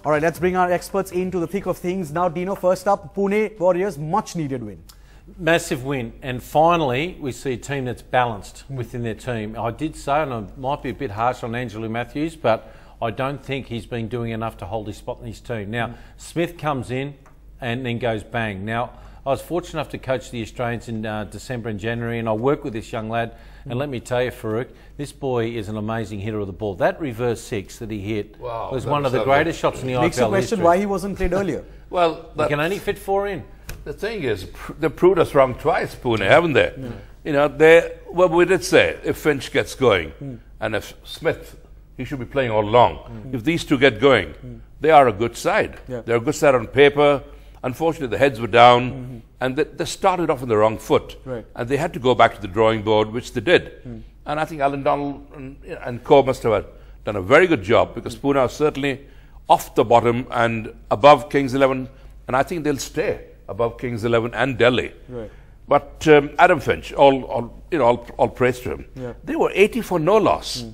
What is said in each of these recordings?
All right, let's bring our experts into the thick of things. Now, Dino, first up, Pune Warriors, much needed win. Massive win, and finally we see a team that's balanced within their team. I did say, and I might be a bit harsh on Angelo Matthews, but I don't think he's been doing enough to hold his spot in his team. Now, Smith comes in and then goes bang. Now, I was fortunate enough to coach the Australians in December and January, and I worked with this young lad, and let me tell you, Farokh, this boy is an amazing hitter of the ball. That reverse six that he hit was one of the greatest shots in the IPL Makes you question history. why he wasn't played earlier. Well, he can only fit 4 in. The thing is, they proved us wrong twice, Pune, haven't they? Yeah. You know, well, we did say, if Finch gets going, and if Smith, he should be playing all along. If these two get going, they are a good side. Yeah. They're a good side on paper. Unfortunately, the heads were down, and they started off on the wrong foot. Right. And they had to go back to the drawing board, which they did. And I think Alan Donald and co must have done a very good job, because Pune are certainly off the bottom and above Kings 11, and I think they'll stay above Kings 11 and Delhi. Right. But Adam Finch, all praise to him. Yeah. They were 80 for no loss,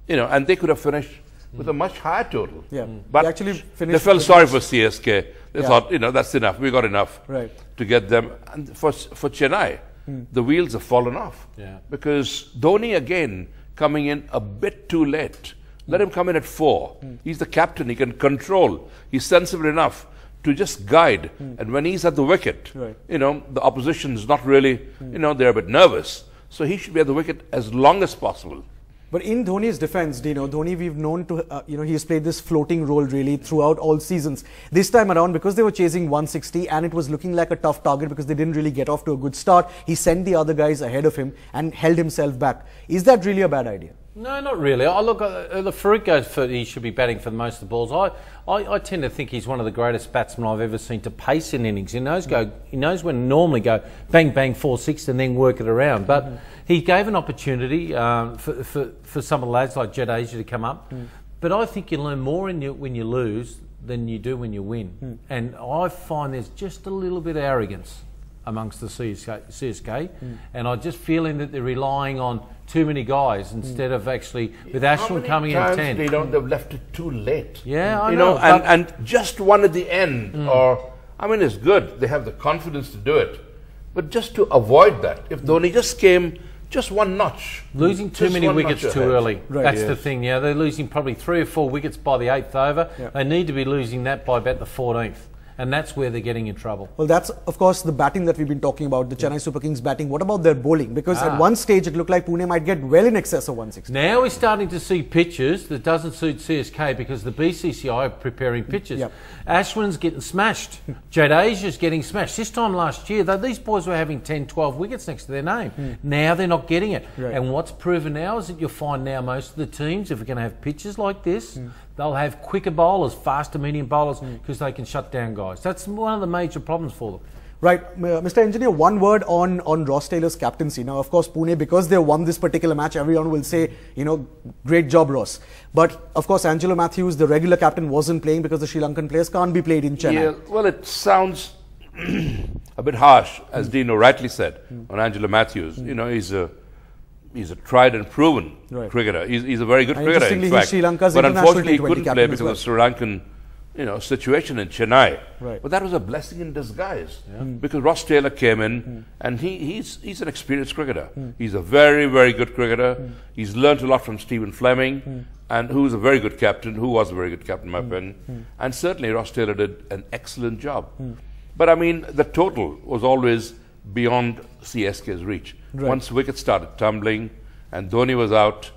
you know, and they could have finished with a much higher total. Yeah. But they felt sorry for CSK. They thought, you know, that's enough. We got enough to get them. And for Chennai, the wheels have fallen off. Yeah. Because Dhoni, again, coming in a bit too late. Let him come in at 4. He's the captain. He can control. He's sensible enough to just guide. And when he's at the wicket, you know, the opposition's not really, you know, they're a bit nervous. So he should be at the wicket as long as possible. But in Dhoni's defense, Dino, Dhoni, we've known to, you know, he's played this floating role really throughout all seasons. This time around, because they were chasing 160 and it was looking like a tough target because they didn't really get off to a good start, he sent the other guys ahead of him and held himself back. Is that really a bad idea? No, not really. Look, Farokh goes for, he should be batting for most of the balls. I tend to think he's one of the greatest batsmen I've ever seen to pace in innings. He knows when to normally go bang, bang, 4-6 and then work it around. But he gave an opportunity for some of the lads like Jadeja to come up. But I think you learn more when you lose than you do when you win. And I find there's just a little bit of arrogance amongst the CSK. And I'm just feeling that they're relying on too many guys instead of actually with Ashwin coming in at 10. They don't have left it too late. Yeah, I know. know and just one at the end, or I mean, it's good. They have the confidence to do it, but just to avoid that, if Dhoni just came just one notch, losing too many wickets too early. Right. That's the thing. Yeah, they're losing probably 3 or 4 wickets by the 8th over. Yeah. They need to be losing that by about the 14th. And that's where they're getting in trouble. Well, that's, of course, the batting that we've been talking about, the Chennai Super Kings batting. What about their bowling? Because at one stage, it looked like Pune might get well in excess of 160. Now we're starting to see pitches that doesn't suit CSK because the BCCI are preparing pitches. Yep. Ashwin's getting smashed. Jadeja's getting smashed. This time last year, these boys were having 10, 12 wickets next to their name. Now they're not getting it. Right. And what's proven now is that you'll find now most of the teams, if we're going to have pitches like this, they'll have quicker bowlers, faster medium bowlers, because they can shut down guys. That's one of the major problems for them. Right. Mr. Engineer, one word on Ross Taylor's captaincy. Now, of course, Pune, because they won this particular match, everyone will say, you know, great job, Ross. But, of course, Angelo Matthews, the regular captain, wasn't playing because the Sri Lankan players can't be played in Chennai. Yeah, well, it sounds a bit harsh, as Dino rightly said, on Angelo Matthews. You know, he's a tried and proven cricketer. He's a very good cricketer, in fact. Sri Lanka's but unfortunately, he couldn't play because of the Sri Lankan, you know, situation in Chennai. Right. But that was a blessing in disguise because Ross Taylor came in and he's an experienced cricketer. He's a very, very good cricketer. He's learnt a lot from Stephen Fleming, and who was a very good captain, in my opinion. And certainly Ross Taylor did an excellent job. But I mean, the total was always beyond CSK's reach. Right. Once wickets started tumbling and Dhoni was out,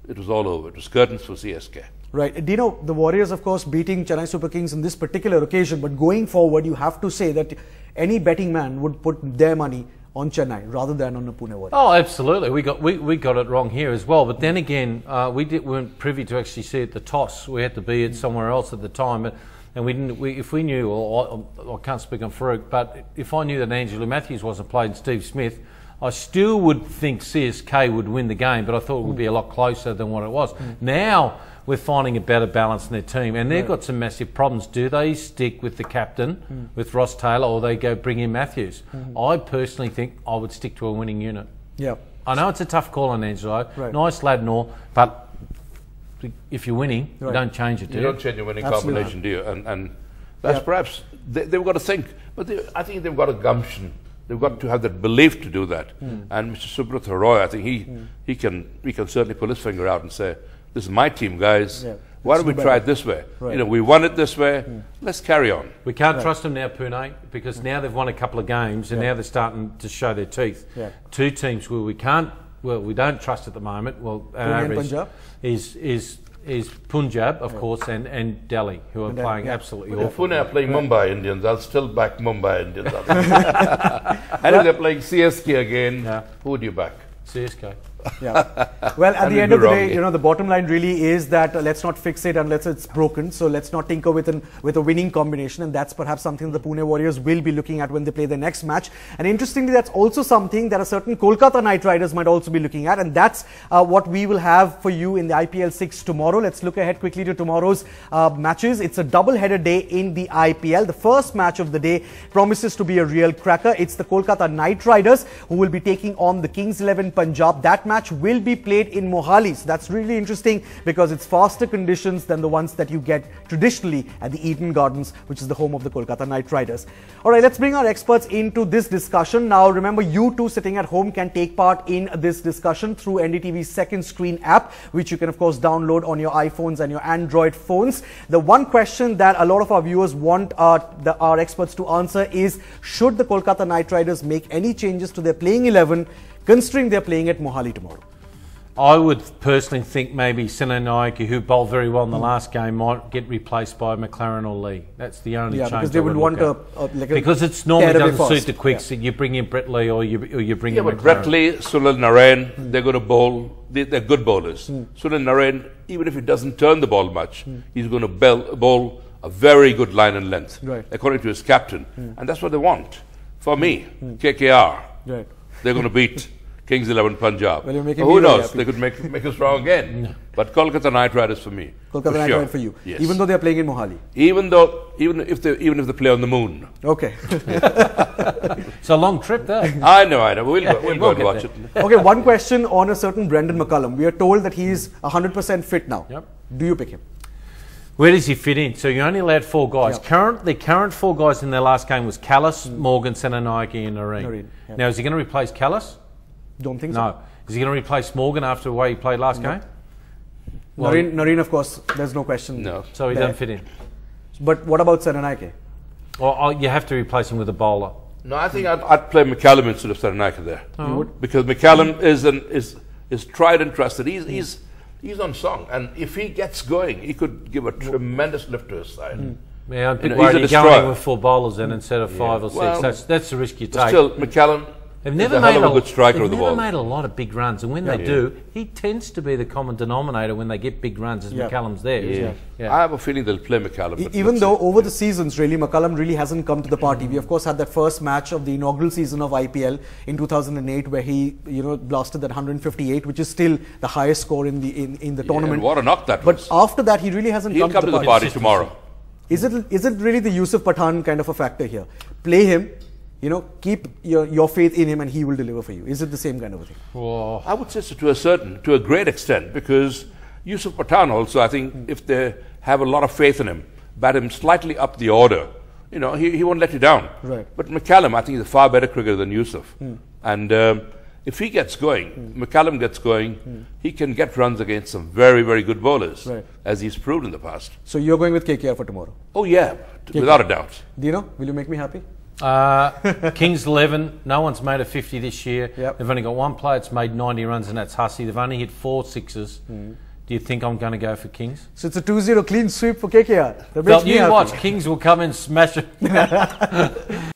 it was all over. It was curtains for CSK. Right. Dino, the Warriors, of course, beating Chennai Super Kings in this particular occasion, but going forward, you have to say that any betting man would put their money on Chennai rather than on the Pune Warriors. Oh, absolutely. We got it wrong here as well. But then again, we weren't privy to actually see it the toss. We had to be it somewhere else at the time. And we didn't. If we knew, or I can't speak on Farokh, but if I knew that Angelo Matthews wasn't played and Steve Smith, I still would think CSK would win the game, but I thought it would be a lot closer than what it was. Now we're finding a better balance in their team, and they've got some massive problems. Do they stick with the captain, with Ross Taylor, or they go bring in Matthews? I personally think I would stick to a winning unit. Yeah, I know it's a tough call on Angelo, nice lad and all, but if you're winning, you don't change it, do you? You don't change your winning combination, do you? And that's perhaps, they've got to think, but I think they've got a gumption. They've got to have that belief to do that. And Mr. Subrata Roy, I think he can certainly pull his finger out and say, this is my team, guys. Why don't we try it this way? You know, we won it this way. Let's carry on. We can't trust them now, Pune, because now they've won a couple of games and now they're starting to show their teeth. Two teams where we don't trust at the moment. Well, our average is Punjab, of course, and Delhi, who are playing absolutely awful. If Pune are playing Mumbai Indians, I'll still back Mumbai Indians. And if they're playing CSK again, who would you back? CSK. Well, at the end of the day, you know, the bottom line really is that let's not fix it unless it's broken. So let's not tinker with a winning combination, and that's perhaps something the Pune Warriors will be looking at when they play their next match. And interestingly, that's also something that a certain Kolkata Knight Riders might also be looking at, and that's what we will have for you in the IPL 6 tomorrow. Let's look ahead quickly to tomorrow's matches. It's a double-header day in the IPL. The first match of the day promises to be a real cracker. It's the Kolkata Knight Riders who will be taking on the Kings 11 Punjab. That match will be played in Mohali. So that's really interesting because it's faster conditions than the ones that you get traditionally at the Eden Gardens, which is the home of the Kolkata Knight Riders. All right, let's bring our experts into this discussion. Now, remember, you too sitting at home can take part in this discussion through NDTV's second screen app, which you can, of course, download on your iPhones and your Android phones. The one question that a lot of our viewers want our experts to answer is, should the Kolkata Knight Riders make any changes to their playing 11, considering they're playing at Mohali tomorrow? I would personally think maybe Seno Naiki, who bowled very well in the last game, might get replaced by McLaren or Lee. That's the only change. Because they would want because it's normally doesn't suit the quicks that you bring in Brett Lee or you bring in McLaren. But Brett Lee, Sunil Narine, they're going to bowl. They're good bowlers. Sunil Narine, even if he doesn't turn the ball much, he's going to bowl a very good line and length, according to his captain, and that's what they want. For me, KKR, they're going to beat Kings 11 Punjab. Well, who knows? They could make us wrong again. But Kolkata Knight Riders for me. Kolkata Knight Riders for you. Yes. Even though they're playing in Mohali. Even if they play on the moon. Okay. It's a long trip there. I know. We'll go and watch it. Okay, one question on a certain Brendan McCullum. We are told that he's 100% fit now. Do you pick him? Where does he fit in? So you're only allowed 4 guys. The current 4 guys in their last game was Callis, Morgan, Seno Naiki and Narine. Now, is he going to replace Callis? Don't think so. No. Is he going to replace Morgan after the way he played last game? Well, Narine, of course, there's no question. No. So he doesn't fit in. But what about Seno Naiki? Well, you have to replace him with a bowler. No, I think I'd play McCallum instead of Seno Naiki there. You would? Because McCallum is tried and trusted. He's on song, and if he gets going, he could give a tremendous lift to his side. Yeah, I'm worried you're going with 4 bowlers then instead of 5 or 6. Well, that's the risk you take. Still, McCallum They've never made a good striker of the ball. They've never made a lot of big runs, and when they do, he tends to be the common denominator when they get big runs, as McCallum's there. I have a feeling they'll play McCallum. Even though over the seasons, really, McCallum really hasn't come to the party. We, of course, had that first match of the inaugural season of IPL in 2008, where he, blasted that 158, which is still the highest score in the tournament. And what a knock that was. But after that, he really hasn't come to the party tomorrow. Is it really the Yusuf Pathan kind of a factor here? Play him. Keep your faith in him and he will deliver for you. Is it the same kind of a thing? Well, I would say so to a great extent, because Yusuf Pathan also, I think, if they have a lot of faith in him, bat him slightly up the order, he won't let you down. Right. But McCallum, I think, is a far better cricketer than Yusuf. And if he gets going, McCallum gets going, he can get runs against some very, very good bowlers, as he's proved in the past. So you're going with KKR for tomorrow? Oh, yeah, without a doubt. Dino, will you make me happy? Kings 11, no one's made a 50 this year. They've only got one player that's made 90 runs, and that's Hussey. They've only hit 4 sixes. Do you think I'm going to go for Kings? So it's a 2-0 clean sweep for KKR. That makes me happy. Watch, Kings will come and smash it.